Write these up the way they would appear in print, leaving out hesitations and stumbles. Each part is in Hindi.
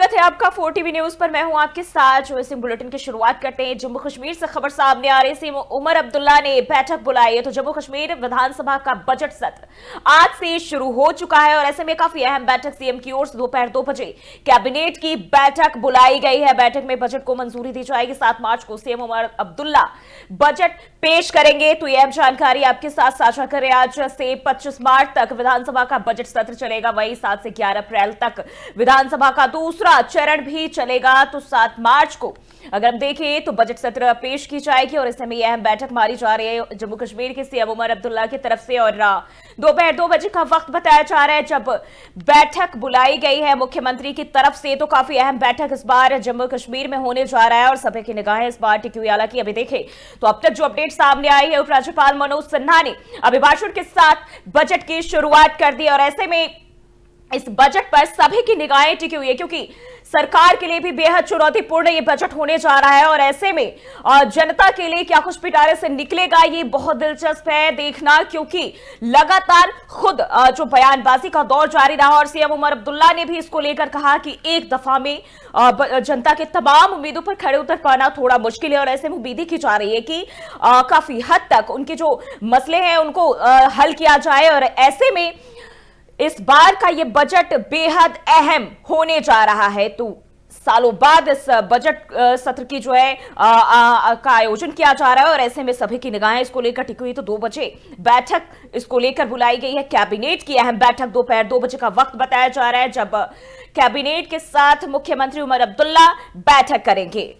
स्वागत है आपका 4TV न्यूज पर। मैं हूं आपके साथ। जो इस बुलेटिन की शुरुआत करते हैं, जम्मू कश्मीर से खबर सामने आ रही। सीएम उमर अब्दुल्ला ने बैठक बुलाई है। तो जम्मू कश्मीर विधानसभा का बजट सत्र आज से शुरू हो चुका है और ऐसे में काफी अहम बैठक सीएम की ओर से दोपहर 2 बजे कैबिनेट की बैठक बुलाई गई है। बैठक में बजट को मंजूरी दी जाएगी। 7 मार्च को सीएम उमर अब्दुल्ला बजट पेश करेंगे। तो यह जानकारी आपके साथ साझा करें। आज से 25 मार्च तक विधानसभा का बजट सत्र चलेगा। वही 7 से 11 अप्रैल तक विधानसभा का दूसरा चरण भी चलेगा। तो 7 मार्च को अगर हम देखें तो बजट सत्र पेश की जाएगी और इस समय यह अहम बैठक मारी जा रही है जम्मू कश्मीर के सीएम उमर अब्दुल्ला की तरफ से। और दोपहर 2 बजे का वक्त बताया जा रहा है जब बैठक बुलाई गई है मुख्यमंत्री की तरफ से। तो काफी अहम बैठक इस बार जम्मू कश्मीर में होने जा रहा है और सभी की निगाहें इस बार टिकी हुई। हालांकि अभी देखें तो अब तक जो अपडेट सामने आई है, उपराज्यपाल मनोज सिन्हा ने अभिभाषण के साथ बजट की शुरुआत कर दी और ऐसे में इस बजट पर सभी की निगाहें टिकी हुई है क्योंकि सरकार के लिए भी बेहद चुनौतीपूर्ण ये बजट होने जा रहा है। और ऐसे में जनता के लिए क्या कुछ पिटारे से निकलेगा, ये बहुत दिलचस्प है देखना, क्योंकि लगातार खुद जो बयानबाजी का दौर जारी रहा और सीएम उमर अब्दुल्ला ने भी इसको लेकर कहा कि एक दफा में जनता के तमाम उम्मीदों पर खड़े उतर पाना थोड़ा मुश्किल है। और ऐसे में उम्मीद की जा रही है कि काफी हद तक उनके जो मसले हैं उनको हल किया जाए। और ऐसे में इस बार का यह बजट बेहद अहम होने जा रहा है। तो सालों बाद इस बजट सत्र की जो है का आयोजन किया जा रहा है और ऐसे में सभी की निगाहें इसको लेकर टिकी हुई। तो 2 बजे बैठक इसको लेकर बुलाई गई है। कैबिनेट की अहम बैठक दोपहर 2 बजे का वक्त बताया जा रहा है जब कैबिनेट के साथ मुख्यमंत्री उमर अब्दुल्ला बैठक करेंगे।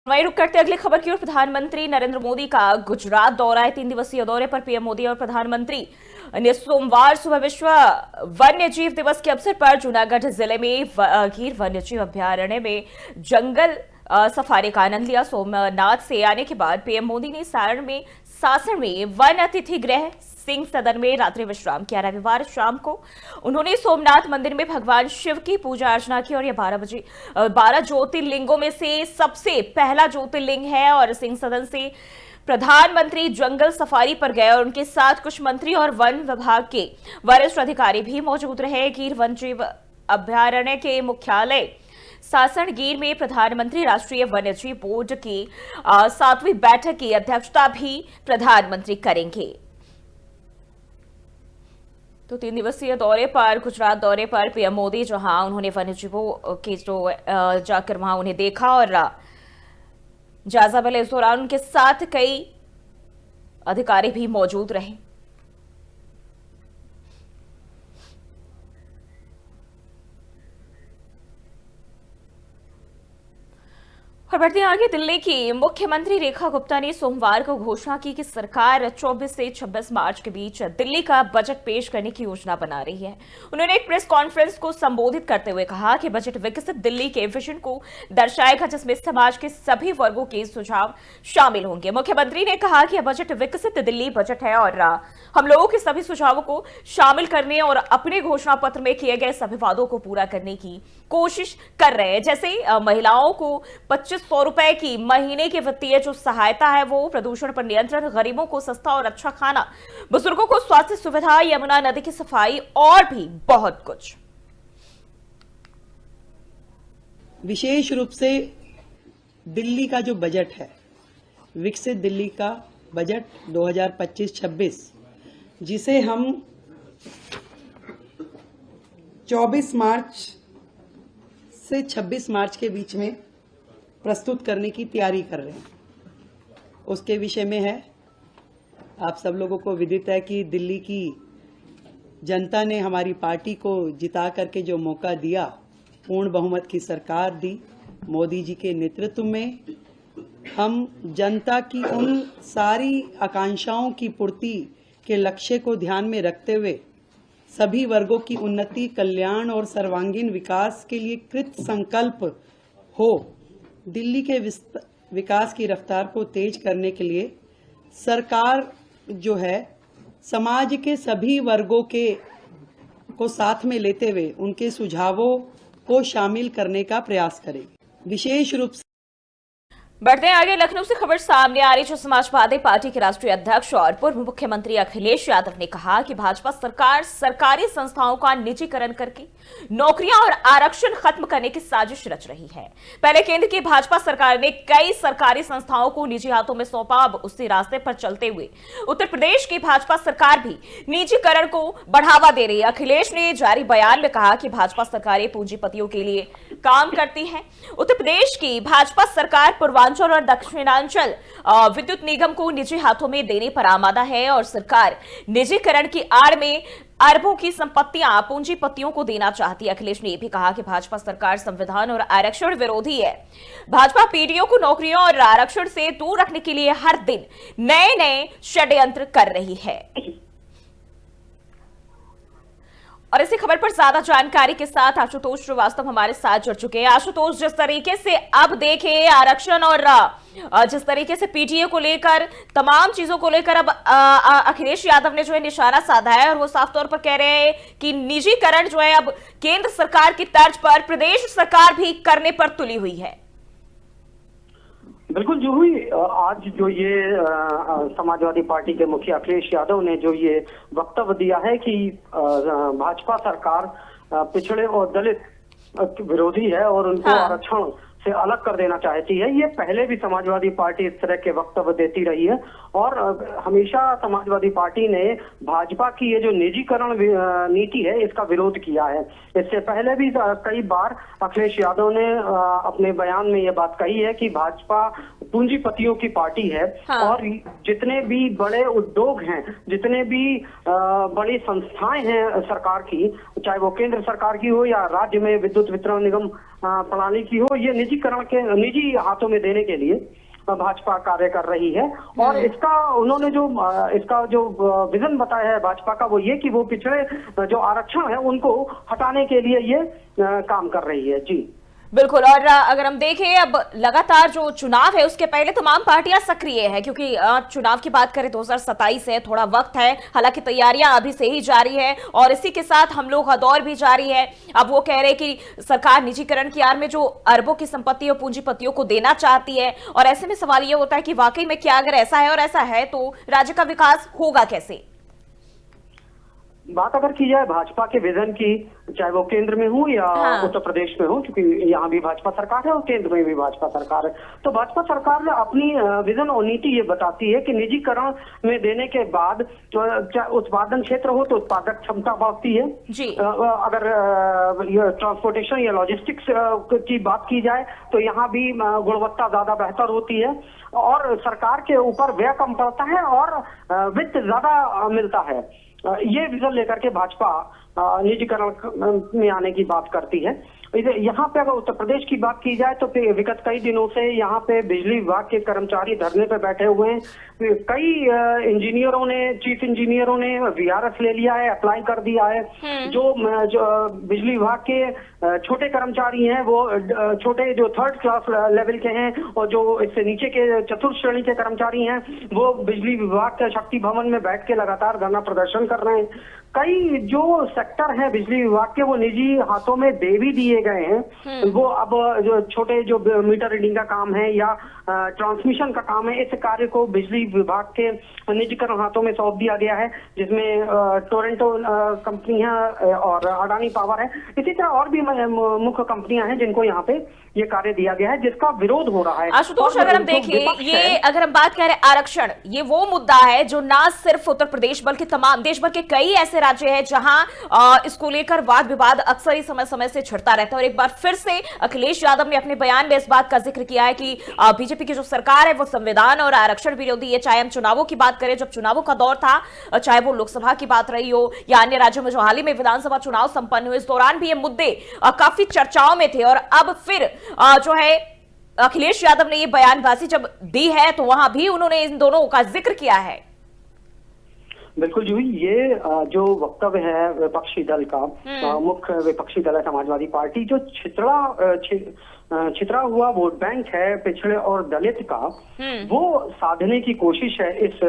वहीं रुक करते अगली खबर की ओर। प्रधानमंत्री नरेंद्र मोदी का गुजरात दौरा है। 3 दिवसीय दौरे पर पीएम मोदी और प्रधानमंत्री ने सोमवार सुबह विश्व वन्य जीव दिवस के अवसर पर जूनागढ़ जिले में गिर वन्य जीव अभ्यारण्य में जंगल सफारी का आनंद लिया। सोमनाथ से आने के बाद पीएम मोदी ने सासन में वन अतिथि गृह सिंह सदन में रात्रि विश्राम किया। रविवार शाम को उन्होंने सोमनाथ मंदिर में भगवान शिव की पूजा अर्चना की और यह 12 ज्योतिर्लिंगों में से सबसे पहला ज्योतिर्लिंग है। और सिंह सदन से प्रधानमंत्री जंगल सफारी पर गए और उनके साथ कुछ मंत्री और वन विभाग के वरिष्ठ अधिकारी भी मौजूद रहे। गिर वन जीव अभ्यारण्य के मुख्यालय सासन गिर में प्रधानमंत्री राष्ट्रीय वन्यजीव बोर्ड की 7वीं बैठक की अध्यक्षता भी प्रधानमंत्री करेंगे। तो 3 दिवसीय दौरे पर, गुजरात दौरे पर पीएम मोदी जहां उन्होंने वन्यजीवों के जो जाकर वहां उन्हें देखा और जायजा लिया। इस दौरान उनके साथ कई अधिकारी भी मौजूद रहे। और बढ़ते आगे, दिल्ली की मुख्यमंत्री रेखा गुप्ता ने सोमवार को घोषणा की कि सरकार 24 से 26 मार्च के बीच दिल्ली का बजट पेश करने की योजना बना रही है। उन्होंने एक प्रेस कॉन्फ्रेंस को संबोधित करते हुए कहा कि बजट विकसित दिल्ली के विजन को दर्शाएगा जिसमें समाज के सभी वर्गों के सुझाव शामिल होंगे। मुख्यमंत्री ने कहा कि यह बजट विकसित दिल्ली बजट है और हम लोगों के सभी सुझावों को शामिल करने और अपने घोषणा पत्र में किए गए सभी वादों को पूरा करने की कोशिश कर रहे हैं। जैसे महिलाओं को 2500 रुपए की महीने की वित्तीय जो सहायता है वो, प्रदूषण पर नियंत्रण, गरीबों को सस्ता और अच्छा खाना, बुजुर्गों को स्वास्थ्य सुविधा, यमुना नदी की सफाई और भी बहुत कुछ। विशेष रूप से दिल्ली का जो बजट है, विकसित दिल्ली का बजट 2025-26, जिसे हम 24 मार्च से 26 मार्च के बीच में प्रस्तुत करने की तैयारी कर रहे हैं, उसके विषय में है। आप सब लोगों को विदित है कि दिल्ली की जनता ने हमारी पार्टी को जिता करके जो मौका दिया, पूर्ण बहुमत की सरकार दी मोदी जी के नेतृत्व में, हम जनता की उन सारी आकांक्षाओं की पूर्ति के लक्ष्य को ध्यान में रखते हुए सभी वर्गों की उन्नति, कल्याण और सर्वांगीण विकास के लिए कृत संकल्प हो। दिल्ली के विकास की रफ्तार को तेज करने के लिए सरकार जो है समाज के सभी वर्गों को साथ में लेते हुए उनके सुझावों को शामिल करने का प्रयास करेगी। विशेष रूप से बढ़ते हैं आगे। लखनऊ से खबर सामने आ रही जो समाजवादी पार्टी के राष्ट्रीय अध्यक्ष और पूर्व मुख्यमंत्री अखिलेश यादव ने कहा कि भाजपा सरकार सरकारी संस्थाओं का निजीकरण करके नौकरियां और आरक्षण खत्म करने की साजिश रच रही है। पहले केंद्र की भाजपा सरकार ने कई सरकारी संस्थाओं को निजी हाथों में सौंपा। अब उसी रास्ते पर चलते हुए उत्तर प्रदेश की भाजपा सरकार भी निजीकरण को बढ़ावा दे रही है। अखिलेश ने जारी बयान में कहा कि भाजपा सरकारें पूंजीपतियों के लिए काम करती है। उत्तर प्रदेश की भाजपा सरकार पूर्वांचल और दक्षिणांचल विद्युत निगम को निजी हाथों में देने पर आमादा है और सरकार निजीकरण की आड़ में अरबों की संपत्तियां पूंजीपतियों को देना चाहती है। अखिलेश ने यह भी कहा कि भाजपा सरकार संविधान और आरक्षण विरोधी है। भाजपा पीडीओ को नौकरियों और आरक्षण से दूर रखने के लिए हर दिन नए नए षड्यंत्र कर रही है। और इसी खबर पर ज्यादा जानकारी के साथ आशुतोष श्रीवास्तव हमारे साथ जुड़ चुके हैं। आशुतोष, जिस तरीके से अब देखें आरक्षण और जिस तरीके से पीटीए को लेकर तमाम चीजों को लेकर अब अखिलेश यादव ने जो है निशाना साधा है और वो साफ तौर पर कह रहे हैं कि निजीकरण जो है अब केंद्र सरकार की तर्ज पर प्रदेश सरकार भी करने पर तुली हुई है। बिल्कुल जूही, आज जो ये समाजवादी पार्टी के मुखिया अखिलेश यादव ने जो ये वक्तव्य दिया है कि भाजपा सरकार पिछड़े और दलित विरोधी है और उनको आरक्षण से अलग कर देना चाहती है। ये पहले भी समाजवादी पार्टी इस तरह के वक्तव्य देती रही है और हमेशा समाजवादी पार्टी ने भाजपा की ये जो निजीकरण नीति है इसका विरोध किया है। इससे पहले भी कई बार अखिलेश यादव ने अपने बयान में ये बात कही है कि भाजपा पूंजीपतियों की पार्टी है और जितने भी बड़े उद्योग हैं, जितने भी बड़ी संस्थाएं हैं सरकार की, चाहे वो केंद्र सरकार की हो या राज्य में विद्युत वितरण निगम प्रणाली की हो, ये निजीकरण के निजी हाथों में देने के लिए भाजपा कार्य कर रही है। और इसका उन्होंने जो इसका जो विजन बताया है भाजपा का, वो ये कि वो पिछड़े जो आरक्षण है उनको हटाने के लिए ये काम कर रही है। जी बिल्कुल। और अगर हम देखें अब लगातार जो चुनाव है उसके पहले तमाम पार्टियां सक्रिय है, क्योंकि चुनाव की बात करें 2027 है, थोड़ा वक्त है, हालांकि तैयारियां अभी से ही जारी है और इसी के साथ हम लोग का दौर भी जारी है। अब वो कह रहे हैं कि सरकार निजीकरण की आड़ में जो अरबों की संपत्ति और पूंजीपतियों को देना चाहती है और ऐसे में सवाल ये होता है कि वाकई में क्या अगर ऐसा है और ऐसा है तो राज्य का विकास होगा कैसे? बात अगर की जाए भाजपा के विजन की, चाहे वो केंद्र में हो या उत्तर प्रदेश में हो, क्योंकि यहाँ भी भाजपा सरकार है और केंद्र में भी भाजपा सरकार है, तो भाजपा सरकार अपनी विजन और नीति ये बताती है कि निजीकरण में देने के बाद उत्पादन क्षेत्र हो तो उत्पादक क्षमता बढ़ती है। अगर ट्रांसपोर्टेशन या लॉजिस्टिक्स की बात की जाए तो यहाँ भी गुणवत्ता ज्यादा बेहतर होती है और सरकार के ऊपर व्यय कम पड़ता है और वित्त ज्यादा मिलता है। ये विजन लेकर के भाजपा निजीकरण में आने की बात करती है। यहाँ पे अगर उत्तर प्रदेश की बात की जाए तो विगत कई दिनों से यहाँ पे बिजली विभाग के कर्मचारी धरने पे बैठे हुए हैं। कई इंजीनियरों ने, चीफ इंजीनियरों ने वीआरएस ले लिया है, अप्लाई कर दिया है। जो बिजली विभाग के छोटे कर्मचारी हैं, वो छोटे जो थर्ड क्लास लेवल के हैं और जो इससे नीचे के चतुर्थ श्रेणी के कर्मचारी हैं, वो बिजली विभाग के शक्ति भवन में बैठ के लगातार धरना प्रदर्शन कर रहे हैं। कई जो सेक्टर हैं बिजली विभाग के वो निजी हाथों में दे भी दिए गए हैं। वो अब जो छोटे जो मीटर रीडिंग का काम है या ट्रांसमिशन का काम है, इस कार्य को बिजली विभाग के निजीकरण हाथों में सौंप दिया गया है, जिसमें टोरंटो कंपनियां और अडानी पावर है। इसी तरह और भी मुख्य कंपनियां हैं जिनको यहाँ पे ये कार्य दिया गया है, जिसका विरोध हो रहा है। आशुतोष, अगर हम देखें ये अगर हम बात करें आरक्षण, ये वो मुद्दा है जो ना सिर्फ उत्तर प्रदेश बल्कि तमाम देश भर के कई ऐसे राज्य हैं जहां इसको लेकर वाद विवाद अक्सर ही समय समय से छिड़ता रहता है। और एक बार फिर से अखिलेश यादव ने अपने बयान में इस बात का जिक्र किया है कि बीजेपी की जो सरकार है वो संविधान और आरक्षण विरोधी है। चाहे हम चुनावों की बात करें, जब चुनावों का दौर था, चाहे वो लोकसभा की बात रही हो या अन्य राज्यों में जो हाल ही में विधानसभा चुनाव संपन्न हुए, इस दौरान भी ये मुद्दे काफी चर्चाओं में थे। और अब फिर जो है अखिलेश यादव ने ये बयानबाजी जब दी है तो वहां भी उन्होंने इन दोनों का जिक्र किया है। बिल्कुल जी, ये जो वक्तव्य है विपक्षी दल का, मुख्य विपक्षी दल है समाजवादी पार्टी, जो छितरा हुआ वोट बैंक है पिछड़े और दलित का, वो साधने की कोशिश है इस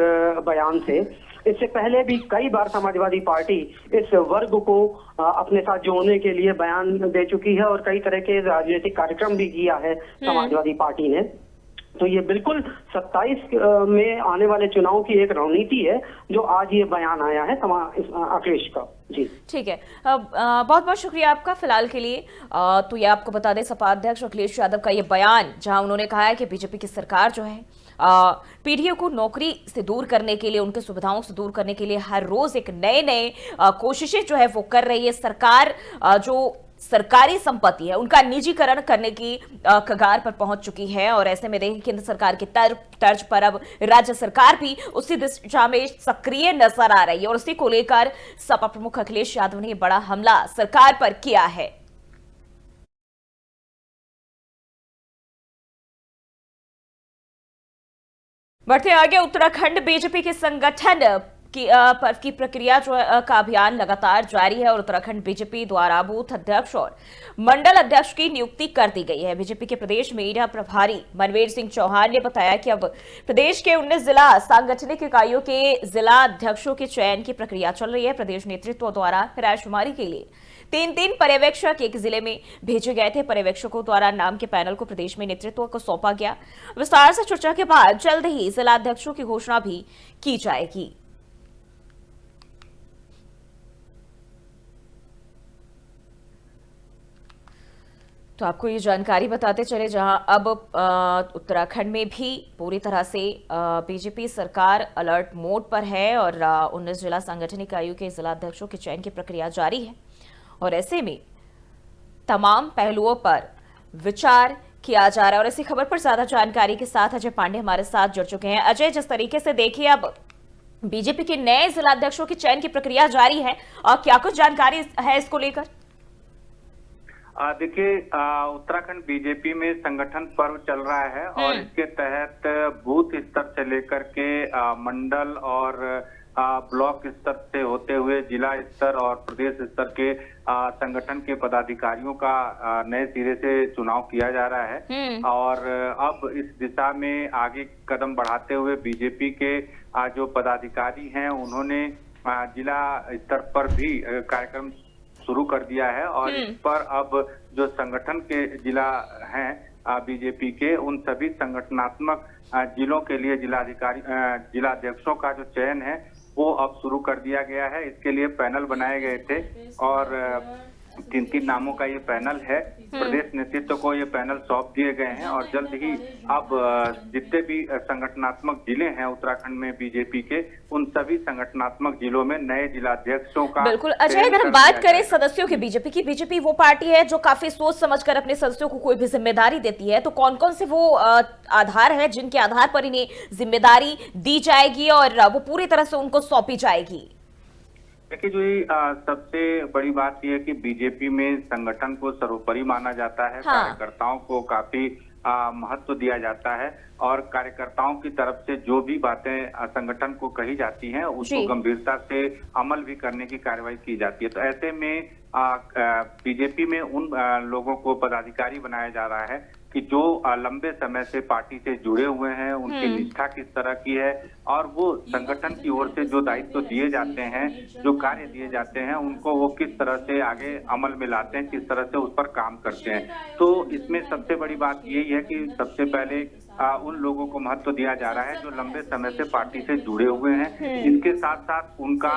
बयान से। इससे पहले भी कई बार समाजवादी पार्टी इस वर्ग को अपने साथ जोड़ने के लिए बयान दे चुकी है और कई तरह के राजनीतिक कार्यक्रम भी किया है समाजवादी पार्टी ने। तो ये बिल्कुल 27 में आने वाले चुनाव की एक रणनीति है जो आज ये बयान आया है अखिलेश का। जी ठीक है, बहुत बहुत शुक्रिया आपका फिलहाल के लिए। तो ये आपको बता दें, सपा अध्यक्ष अखिलेश यादव का ये बयान, जहां उन्होंने कहा है कि बीजेपी की सरकार जो है पीढ़ियों को नौकरी से दूर करने के लिए, उनकी सुविधाओं से दूर करने के लिए हर रोज एक नए कोशिशें जो है वो कर रही है। सरकार जो सरकारी संपत्ति है उनका निजीकरण करने की कगार पर पहुंच चुकी है, और ऐसे में देखिए केंद्र सरकार की तर्ज पर अब राज्य सरकार भी उसी दिशा में सक्रिय नजर आ रही है, और उसी को लेकर सपा प्रमुख अखिलेश यादव ने बड़ा हमला सरकार पर किया है। बढ़ते आगे, उत्तराखंड बीजेपी के संगठन की प्रक्रिया जो का अभियान लगातार जारी है, और उत्तराखंड बीजेपी द्वारा बूथ अध्यक्ष और मंडल अध्यक्ष की नियुक्ति कर दी गई है। बीजेपी के प्रदेश मीडिया प्रभारी मनवीर सिंह चौहान ने बताया कि अब प्रदेश के 19 जिला सांगठनिक इकाइयों के जिला अध्यक्षों के चयन की प्रक्रिया चल रही है। प्रदेश नेतृत्व द्वारा रायशुमारी के लिए 3 पर्यवेक्षक एक जिले में भेजे गए थे। पर्यवेक्षकों द्वारा नाम के पैनल को प्रदेश में नेतृत्व को सौंपा गया। विस्तार से चर्चा के बाद जल्द ही जिला अध्यक्षों की घोषणा भी की जाएगी। तो आपको ये जानकारी बताते चले, जहां अब उत्तराखंड में भी पूरी तरह से बीजेपी सरकार अलर्ट मोड पर है, और 19 जिला सांगठनिक इकाइयों के जिला अध्यक्षों के चयन की प्रक्रिया जारी है, और ऐसे में तमाम पहलुओं पर विचार किया जा रहा है। और इसी खबर पर ज्यादा जानकारी के साथ अजय पांडे हमारे साथ जुड़ चुके हैं। अजय, जिस तरीके से देखिए अब बीजेपी के नए जिला अध्यक्षों के चयन की प्रक्रिया जारी है, और क्या कुछ जानकारी है इसको लेकर? देखिए, उत्तराखंड बीजेपी में संगठन पर्व चल रहा है, और इसके तहत बूथ स्तर से लेकर के मंडल और ब्लॉक स्तर से होते हुए जिला स्तर और प्रदेश स्तर के संगठन के पदाधिकारियों का नए सिरे से चुनाव किया जा रहा है। और अब इस दिशा में आगे कदम बढ़ाते हुए बीजेपी के जो पदाधिकारी हैं उन्होंने जिला स्तर पर भी कार्यक्रम शुरू कर दिया है, और इस पर अब जो संगठन के जिला हैं बीजेपी के, उन सभी संगठनात्मक जिलों के लिए जिला अध्यक्षों का जो चयन है वो अब शुरू कर दिया गया है। इसके लिए पैनल बनाए गए थे, और 3 नामों का ये पैनल है। प्रदेश नेतृत्व को ये पैनल सौंप दिए गए हैं, और जल्द ही अब जितने भी संगठनात्मक जिले हैं उत्तराखंड में बीजेपी के, उन सभी संगठनात्मक जिलों में नए जिलाध्यक्षों का। बिल्कुल अजय, अगर हम बात करें सदस्यों की बीजेपी वो पार्टी है जो काफी सोच समझकर अपने सदस्यों को कोई भी जिम्मेदारी देती है, तो कौन कौन से वो आधार है जिनके आधार पर इन्हें जिम्मेदारी दी जाएगी और वो पूरी तरह से उनको सौंपी जाएगी? देखिए, जो सबसे बड़ी बात यह है कि बीजेपी में संगठन को सर्वोपरि माना जाता है। हाँ। कार्यकर्ताओं को काफी महत्व दिया जाता है, और कार्यकर्ताओं की तरफ से जो भी बातें संगठन को कही जाती हैं उसको गंभीरता से अमल भी करने की कार्रवाई की जाती है। तो ऐसे में बीजेपी में उन लोगों को पदाधिकारी बनाया जा रहा है कि जो लंबे समय से पार्टी से जुड़े हुए हैं, उनकी निष्ठा किस तरह की है, और वो संगठन की ओर से जो दायित्व दिए जाते हैं, जो कार्य दिए जाते हैं, उनको वो किस तरह से आगे अमल में लाते हैं, किस तरह से उस पर काम करते हैं। तो इसमें सबसे बड़ी बात यही है कि सबसे पहले उन लोगों को महत्व दिया जा रहा है जो लंबे समय से पार्टी से जुड़े हुए हैं। इसके साथ साथ उनका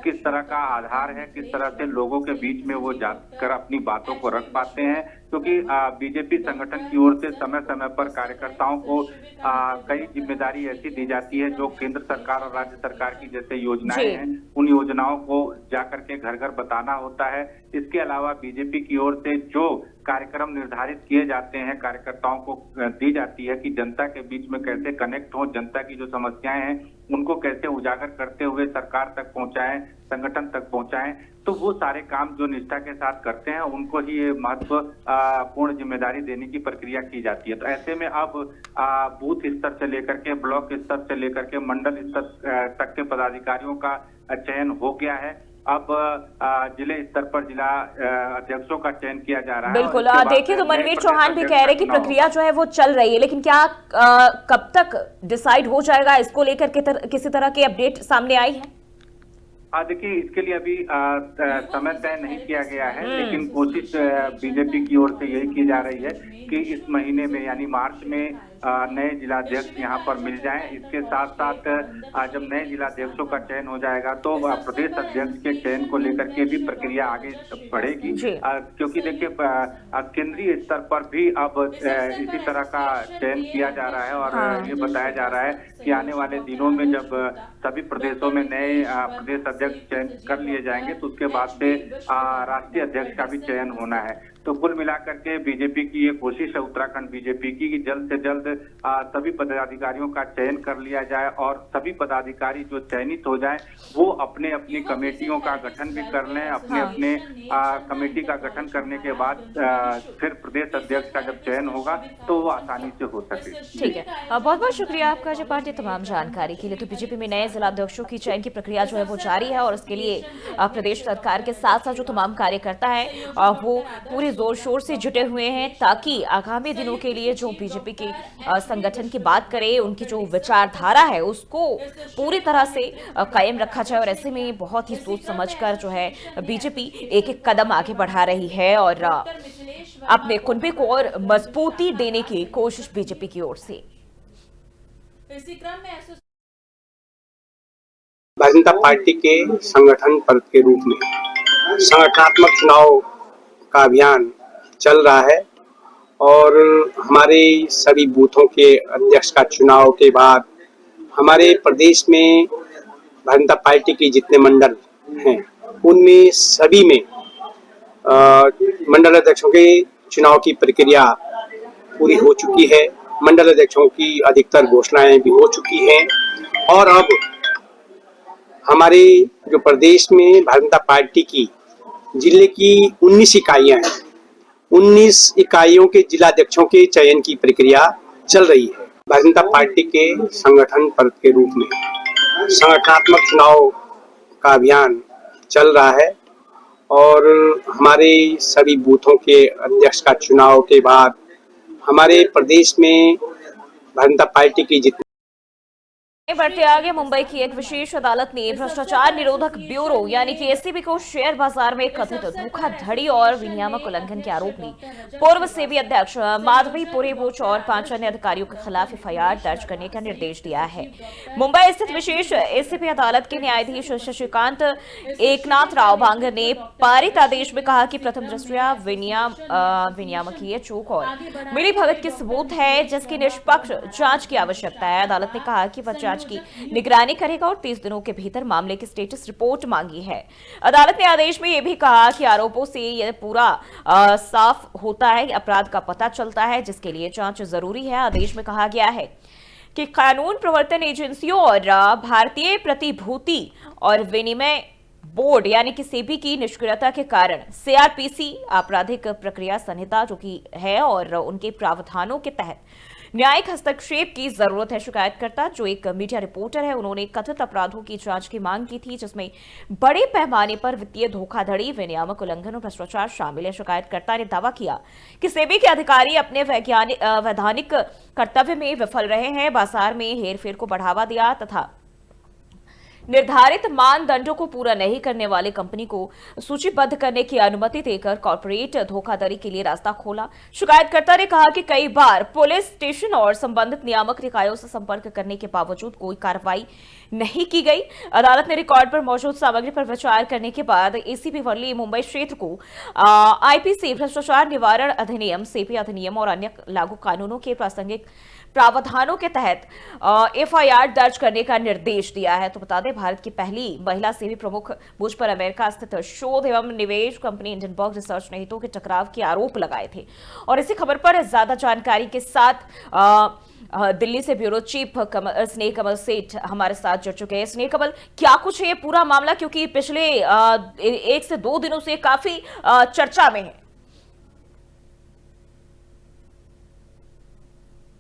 किस तरह का आधार है, किस तरह से लोगों के बीच में वो जाकर अपनी बातों को रख पाते हैं, क्योंकि बीजेपी संगठन की ओर से समय समय पर कार्यकर्ताओं को कई जिम्मेदारी ऐसी दी जाती है जो केंद्र सरकार और राज्य सरकार की जैसे योजनाएं हैं, उन योजनाओं को जाकर के घर घर बताना होता है। इसके अलावा बीजेपी की ओर से जो कार्यक्रम निर्धारित किए जाते हैं, कार्यकर्ताओं को दी जाती है कि जनता के बीच में कैसे कनेक्ट हो, जनता की जो समस्याएं हैं उनको कैसे उजागर करते हुए सरकार तक पहुंचाएं, संगठन तक पहुंचाएं। तो वो सारे काम जो निष्ठा के साथ करते हैं उनको ही ये महत्वपूर्ण जिम्मेदारी देने की प्रक्रिया की जाती है। तो ऐसे में अब बूथ स्तर से लेकर के ब्लॉक स्तर से लेकर के मंडल स्तर तक के पदाधिकारियों का चयन हो गया है। अब जिले स्तर पर जिला अध्यक्षों का चयन किया जा रहा है। बिल्कुल, देखिए तो मनवीर चौहान भी कह रहे कि प्रक्रिया जो है वो चल रही है, लेकिन क्या कब तक डिसाइड हो जाएगा, इसको लेकर किसी तरह की अपडेट सामने आई है? देखिए, इसके लिए अभी समय तय नहीं किया गया है, लेकिन कोशिश बीजेपी की ओर से यही की जा रही है कि इस महीने में यानी मार्च में नए जिलाध्यक्ष यहाँ पर मिल जाएं। इसके साथ साथ जब नए जिलाध्यक्षों का चयन हो जाएगा तो प्रदेश अध्यक्ष के चयन को लेकर के भी प्रक्रिया आगे बढ़ेगी, क्योंकि देखिए केंद्रीय स्तर पर भी अब इसी तरह का चयन किया जा रहा है और ये बताया जा रहा है कि आने वाले दिनों में जब सभी प्रदेशों में नए प्रदेश अध्यक्ष चयन कर लिए जाएंगे तो उसके बाद से राष्ट्रीय अध्यक्ष का भी चयन होना है। तो कुल मिलाकर के बीजेपी की ये कोशिश है, उत्तराखंड बीजेपी की, कि जल्द से जल्द सभी पदाधिकारियों का चयन कर लिया जाए और सभी पदाधिकारी जो चयनित हो जाएं वो अपने अपनी कमेटियों का गठन भी कर लें। अपने कमेटी का गठन करने के बाद फिर प्रदेश अध्यक्ष का जब चयन होगा तो वो आसानी से हो सके। ठीक है, बहुत बहुत शुक्रिया आपका अजय पांडे तमाम जानकारी के लिए। तो बीजेपी में नए जिलाध्यक्षों की चयन की प्रक्रिया जो है वो जारी है और उसके लिए प्रदेश सरकार के साथ साथ जो तमाम कार्यकर्ता है वो पूरे जोर शोर से जुटे हुए हैं ताकि आगामी दिनों के लिए जो बीजेपी के संगठन की बात करें, उनकी जो विचारधारा है उसको पूरी तरह से कायम रखा जाए। और ऐसे में बहुत ही सोच समझकर जो है बीजेपी एक एक कदम आगे बढ़ा रही है और अपने कुनबे को और मजबूती देने की कोशिश बीजेपी की ओर से। इसी क्रम में भारतीय जनता पार्टी के संगठन पर्व के रूप में संगठनात्मक चुनाव का अभियान चल रहा है और हमारे सभी बूथों के अध्यक्ष का चुनाव के बाद हमारे प्रदेश में भारतीय जनता पार्टी के जितने मंडल हैं उनमें सभी में मंडल अध्यक्षों के चुनाव की प्रक्रिया पूरी हो चुकी है। मंडल अध्यक्षों की अधिकतर घोषणाएं भी हो चुकी हैं और अब हमारे जो प्रदेश में भारतीय जनता पार्टी की जिले की 19 इकाइयां हैं, 19 इकाइयों के जिलाध्यक्षों के चयन की प्रक्रिया चल रही है। भारतीय जनता पार्टी के संगठन पर्व के रूप में संगठनात्मक चुनाव का अभियान चल रहा है और हमारे सभी बूथों के अध्यक्ष का चुनाव के बाद हमारे प्रदेश में भारतीय जनता पार्टी की जितनी बढ़ते आगे, मुंबई की एक विशेष अदालत ने भ्रष्टाचार निरोधक ब्यूरो यानी कि एसीबी को शेयर बाजार में कथित धोखाधड़ी और विनियामक उल्लंघन के आरोप में पूर्व सेबी अध्यक्ष माधवी पुरेबोच और 5 अन्य अधिकारियों के खिलाफ एफआईआर दर्ज करने का निर्देश दिया है। मुंबई स्थित विशेष एसीबी अदालत के न्यायाधीश शशिकांत एकनाथ राव बांगर ने पारित आदेश में कहा कि प्रथम दृष्टया विनियामकीय चूक और मिली भगत के सबूत है जिसकी निष्पक्ष जांच की आवश्यकता है। अदालत ने कहा कि वह की निगरानी करेगा और 30 दिनों के भीतर मामले की स्टेटस रिपोर्ट मांगी है। अदालत ने आदेश में यह भी कहा कि आरोपों से यह पूरा साफ होता है, अपराध का पता चलता है जिसके लिए जांच जरूरी है। आदेश में कहा गया है कि कानून प्रवर्तन एजेंसियों और भारतीय प्रतिभूति और विनिमय बोर्ड यानी कि सेबी की निष्क्रियता के कारण सीआरपीसी आपराधिक प्रक्रिया संहिता जो कि है और उनके प्रावधानों के तहत न्यायिक हस्तक्षेप की जरूरत है। शिकायतकर्ता जो एक मीडिया रिपोर्टर है, उन्होंने कथित अपराधों की जांच की मांग की थी जिसमें बड़े पैमाने पर वित्तीय धोखाधड़ी, विनियामक उल्लंघन और भ्रष्टाचार शामिल है। शिकायतकर्ता ने दावा किया कि सेबी के अधिकारी अपने वैधानिक कर्तव्य में विफल रहे हैं, बाजार में हेरफेर को बढ़ावा दिया तथा निर्धारित मानदंडों को पूरा नहीं करने वाले कंपनी को सूचीबद्ध करने की अनुमति देकर कॉर्पोरेट धोखाधड़ी के लिए रास्ता खोला। शिकायतकर्ता ने कहा कि कई बार पुलिस स्टेशन और संबंधित नियामक निकायों से संपर्क करने के बावजूद कोई कार्रवाई नहीं की गई। अदालत ने रिकॉर्ड पर मौजूद सामग्री पर विचार करने के बाद एसीबी वर्ली मुंबई क्षेत्र को आईपीसी भ्रष्टाचार निवारण अधिनियम, सेबी अधिनियम और अन्य लागू कानूनों के प्रासंगिक प्रावधानों के तहत एफआईआर दर्ज करने का निर्देश दिया है। तो बता दें, भारत की पहली महिला सेबी प्रमुख बुर्ज पर अमेरिका स्थित शोध एवं निवेश कंपनी हिंडनबर्ग रिसर्च ने हितों के टकराव के आरोप लगाए थे। और इसी खबर पर ज्यादा जानकारी के साथ दिल्ली से ब्यूरो चीफ स्नेह कमल सेठ हमारे साथ जुड़ चुके हैं। स्नेह कमल, क्या कुछ है ये पूरा मामला, क्योंकि पिछले 1 से 2 दिनों से काफी चर्चा में है।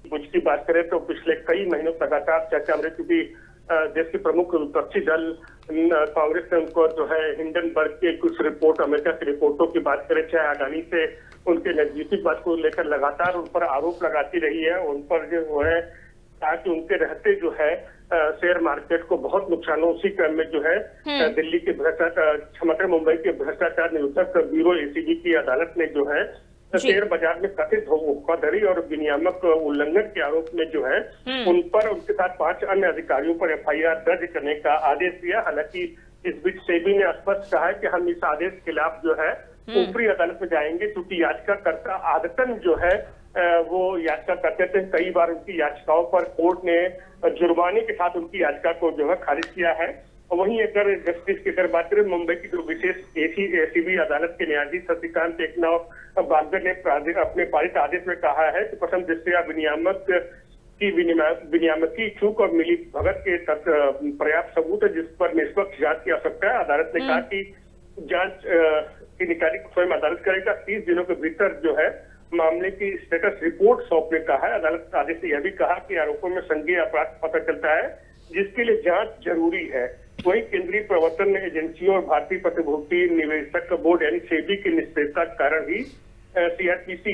बुर्ज की बात करें तो पिछले कई महीनों लगातार चर्चा में, क्योंकि देश के प्रमुख विपक्षी दल कांग्रेस ने उनको जो है हिंडनबर्ग के कुछ रिपोर्ट, अमेरिका की रिपोर्टों की बात करें, चाहे अडानी से उनके नजदीकी बात को लेकर लगातार उन पर आरोप लगाती रही है। उन पर जो है ताकि उनके रहते जो है शेयर मार्केट को बहुत नुकसान हो। उसी क्रम में जो है दिल्ली के भ्रष्टाचार, मुंबई के भ्रष्टाचार निरोधक ब्यूरो एसीबी की अदालत ने जो है शेयर बाजार में कथित धोखाधड़ी और विनियामक उल्लंघन के आरोप में जो है उन पर उनके साथ 5 अन्य अधिकारियों पर FIR दर्ज करने का आदेश दिया। हालांकि इस बीच सेबी ने स्पष्ट कहा है कि हम इस आदेश के खिलाफ जो है ऊपरी अदालत में जाएंगे, क्योंकि याचिकाकर्ता आदतन जो है वो याचिका करते थे। कई बार उनकी याचिकाओं पर कोर्ट ने जुर्माने के साथ उनकी याचिका को जो है खारिज किया है। वहीं अगर जस्टिस की अगर बात करें, मुंबई की जो विशेष एसीबी अदालत के न्यायाधीश शशिकांत एकनाव बागगर ने अपने पारित आदेश में कहा है कि प्रथम दृष्टया विनियामकी चूक और मिली भगत के पर्याप्त सबूत है जिस पर निष्पक्ष जांच की आवश्यकता है। अदालत ने कहा कि जांच की निगरानी स्वयं अदालत करेगा। 30 दिनों के भीतर जो है मामले की स्टेटस रिपोर्ट सौंपने का है। अदालत के आदेश ने यह भी कहा कि आरोपों में संज्ञेय अपराध पता चलता है जिसके लिए जांच जरूरी है। वहीं केंद्रीय प्रवर्तन एजेंसियों और भारतीय प्रतिभूति निवेशक बोर्ड यानी सेबी की निष्क्रियता के कारण ही CRPC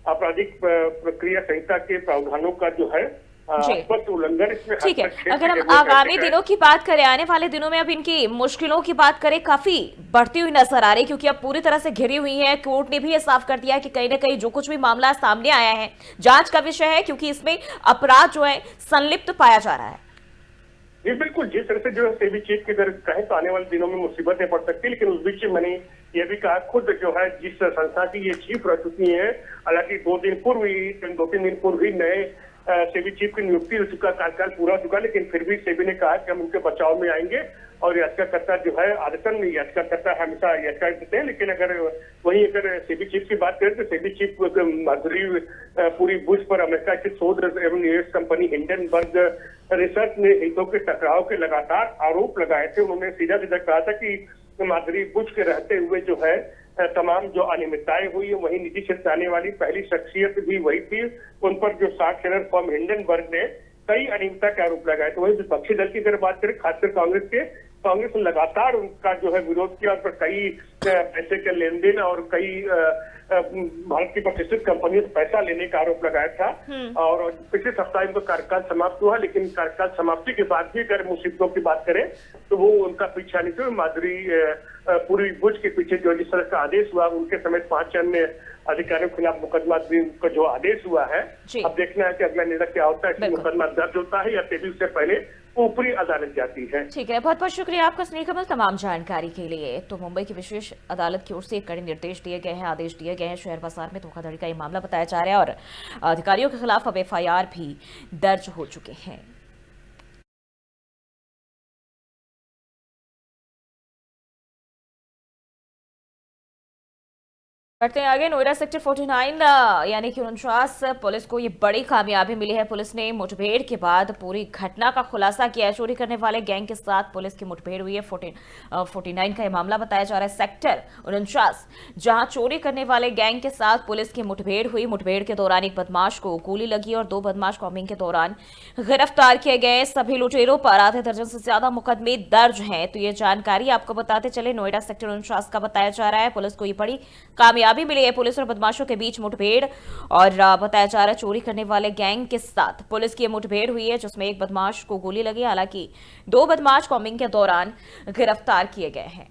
आपराधिक प्रक्रिया संहिता के प्रावधानों का जो है स्पष्ट उल्लंघन इसमें। ठीक है, अगर हम आगामी दिनों की बात करें, आने वाले दिनों में अब इनकी मुश्किलों की बात करें, काफी बढ़ती हुई नजर आ रही, क्योंकि अब पूरी तरह से घिरी हुई है। कोर्ट ने भी ये साफ कर दिया कि कहीं ना कहीं जो कुछ भी मामला सामने आया है जांच का विषय है, क्योंकि इसमें अपराध जो है संलिप्त पाया जा रहा है। जी बिल्कुल, जिस तरह से जो है सेबी चीफ की अगर कहें तो आने वाले दिनों में मुसीबतें पड़ सकती है, लेकिन उस बीच मैंने ये भी कहा खुद जो है जिस संस्था की ये चीफ रह चुकी है, हालांकि 2-3 दिन पूर्व ही नए सेबी चीफ की नियुक्ति हो चुका, कार्यकाल पूरा हो चुका, लेकिन फिर भी सेबी ने कहा कि हम उनके बचाव में आएंगे और याचिकाकर्ता जो है आदतन याचिकाकर्ता हमेशा याचिका देते हैं। लेकिन अगर सेबी चीफ की बात करें तो सेबी चीफ माधुरी पूरी बुश पर अमेरिका स्थित शोध एवं निवेश कंपनी हिंडनबर्ग रिसर्च ने हितों के टकराव के लगातार आरोप लगाए थे। उन्होंने सीधा कहा था कि माधुरी बुश के रहते हुए जो है तमाम जो अनियमितताएं हुई है, वही निजी क्षेत्र से आने वाली पहली शख्सियत भी वही थी। उन पर जो 60 शेयर फर्म हिंडनबर्ग ने कई अनियमितता के आरोप लगाए। तो वही विपक्षी दल की अगर बात करें, खासकर कांग्रेस ने लगातार उनका जो है विरोध किया और कई पैसे के लेन देन और कई भारत की प्रतिष्ठित कंपनियों से पैसा लेने का आरोप लगाया था। और पिछले सप्ताह इनका कार्यकाल समाप्त हुआ, लेकिन कार्यकाल समाप्ति के बाद भी अगर मुसीबतों की बात करें तो वो उनका पीछा नहीं था। माधुरी पूरी बुश के पीछे जो जिस तरह का आदेश हुआ, उनके समेत 5 अन्य अधिकारियों के खिलाफ मुकदमा का जो आदेश हुआ है, अब देखना है कि अगला निर्णय क्या होता है। मुकदमा दर्ज होता है या तेजी से पहले ऊपरी अदालत जाती है। ठीक है, बहुत बहुत शुक्रिया आपका स्नेह कमल तमाम जानकारी के लिए। तो मुंबई की विशेष अदालत की ओर से कड़े निर्देश दिए गए हैं, आदेश दिए गए हैं। शेयर बाजार में धोखाधड़ी का ये मामला बताया जा रहा है और अधिकारियों के खिलाफ अब FIR भी दर्ज हो चुके हैं। बढ़ते हैं आगे। नोएडा सेक्टर 49 यानी कि 49 पुलिस को ये बड़ी कामयाबी मिली है। पुलिस ने मुठभेड़ के बाद पूरी घटना का खुलासा किया है। चोरी करने वाले गैंग के साथ पुलिस की मुठभेड़ हुई है। 49 का ये मामला बताया जा रहा है। सेक्टर 49 जहां चोरी करने वाले गैंग के साथ पुलिस की मुठभेड़ हुई। मुठभेड़ के दौरान एक बदमाश को गोली लगी और 2 बदमाश कॉम्बिंग के दौरान गिरफ्तार किए गए। सभी लुटेरों पर आधे दर्जन से ज्यादा मुकदमे दर्ज हैं। तो ये जानकारी आपको बताते चले, नोएडा सेक्टर 49 का बताया जा रहा है। पुलिस को ये बड़ी कामयाबी मिली है। पुलिस और बदमाशों के बीच मुठभेड़ और बताया जा रहा है चोरी करने वाले गैंग के साथ पुलिस की मुठभेड़ हुई है, जिसमें एक बदमाश को गोली लगी। हालांकि 2 बदमाश कॉम्बिंग के दौरान गिरफ्तार किए गए हैं।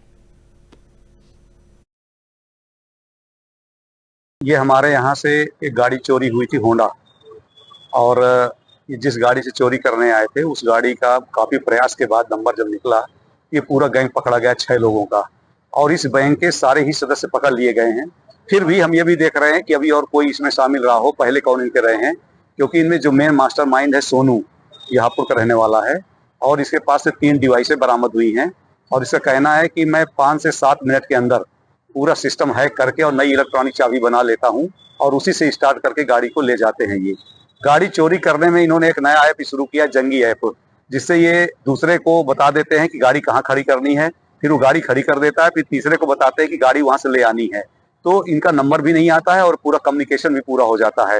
ये हमारे यहाँ से एक गाड़ी चोरी हुई थी होंडा, और जिस गाड़ी से चोरी करने आए थे उस गाड़ी का काफी प्रयास के बाद नंबर जब निकला, ये पूरा गैंग पकड़ा गया 6 लोगों का, और इस गैंग के सारे ही सदस्य पकड़ लिए गए हैं। फिर भी हम ये भी देख रहे हैं कि अभी और कोई इसमें शामिल रहा हो, पहले कौन इनके रहे हैं, क्योंकि इनमें जो मेन मास्टरमाइंड है सोनू, यहापुर का रहने वाला है, और इसके पास से 3 डिवाइसें बरामद हुई हैं। और इसका कहना है कि मैं 5 से 7 मिनट के अंदर पूरा सिस्टम हैक करके और नई इलेक्ट्रॉनिक चाबी बना लेता हूं और उसी से स्टार्ट करके गाड़ी को ले जाते हैं। ये गाड़ी चोरी करने में इन्होंने एक नया ऐप शुरू किया, जंगी ऐप, जिससे ये दूसरे को बता देते हैं कि गाड़ी कहाँ खड़ी करनी है, फिर वो गाड़ी खड़ी कर देता है, फिर तीसरे को बताते हैं कि गाड़ी वहां से ले आनी है। तो इनका नंबर भी नहीं आता है और पूरा कम्युनिकेशन भी पूरा हो जाता है।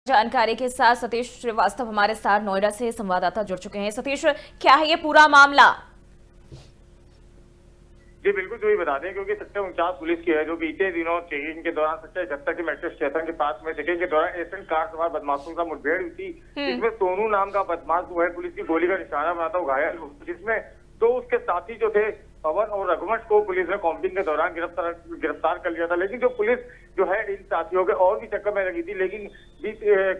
जानकारी के साथ सतीश श्रीवास्तव हमारे साथ नोएडा से संवाददाता जुड़ चुके हैं। सतीश, क्या है ये पूरा मामला? जी बिल्कुल, जो ये बता दें, क्योंकि सेक्टर 49 पुलिस की है, जो बीते दिनों चेकिंग के दौरान सेक्टर 71 के मेट्रो स्टेशन के पास में चेकिंग के दौरान एशियन कार सवार बदमाशों का मुठभेड़ हुई थी। इसमें सोनू नाम का बदमाश जो है पुलिस की गोली का निशाना बनाता हुआ घायल, जिसमें 2 उसके साथी जो थे पवन और रघुवंश को पुलिस ने कॉम्बिंग के दौरान गिरफ्तार कर लिया था। लेकिन जो पुलिस जो है इन साथियों के और भी चक्कर में लगी थी, लेकिन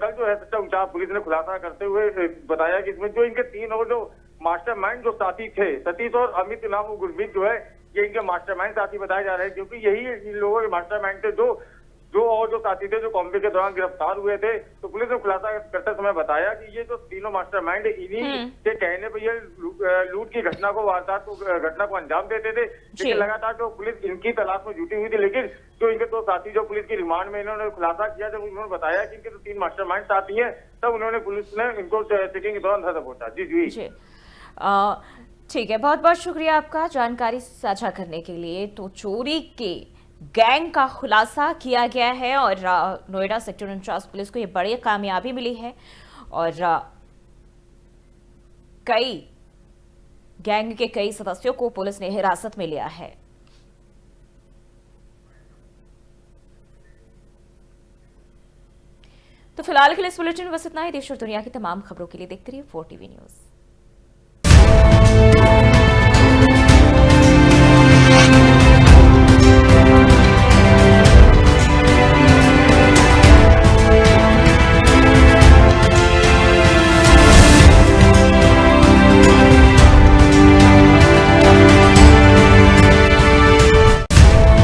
कल जो है सच्चा इंचार्ज पुलिस ने खुलासा करते हुए बताया कि इसमें जो इनके 3 और जो मास्टरमाइंड जो साथी थे, सतीश और अमित नाम गुरमीत जो है ये इनके मास्टरमाइंड साथी बताए जा रहे हैं, क्योंकि यही इन लोगों के मास्टरमाइंड थे जो साथी थे जो कॉम्बिंग के दौरान गिरफ्तार हुए थे। तो पुलिस ने खुलासा करते समय बताया कि ये जो तीनों मास्टरमाइंड इन्हीं के कहने पर ये लूट की घटना को अंजाम देते थे। लेकिन लगातार जो पुलिस इनकी तलाश में जुटी हुई थी, लेकिन जो इनके 2 साथी जो पुलिस की रिमांड में इन्होंने खुलासा किया, जब उन्होंने बताया कि इनके जो 3 मास्टरमाइंड साथी हैं, तब उन्होंने पुलिस ने इनको चेकिंग के दौरान धर दबोचा। जी ठीक है, बहुत बहुत शुक्रिया आपका जानकारी साझा करने के लिए। तो चोरी के गैंग का खुलासा किया गया है और नोएडा सेक्टर 49 पुलिस को ये बड़ी कामयाबी मिली है और कई गैंग के कई सदस्यों को पुलिस ने हिरासत में लिया है। तो फिलहाल के लिए इस बुलेटिन में बस इतना ही। देश और दुनिया की तमाम खबरों के लिए देखते रहिए 4 TV न्यूज।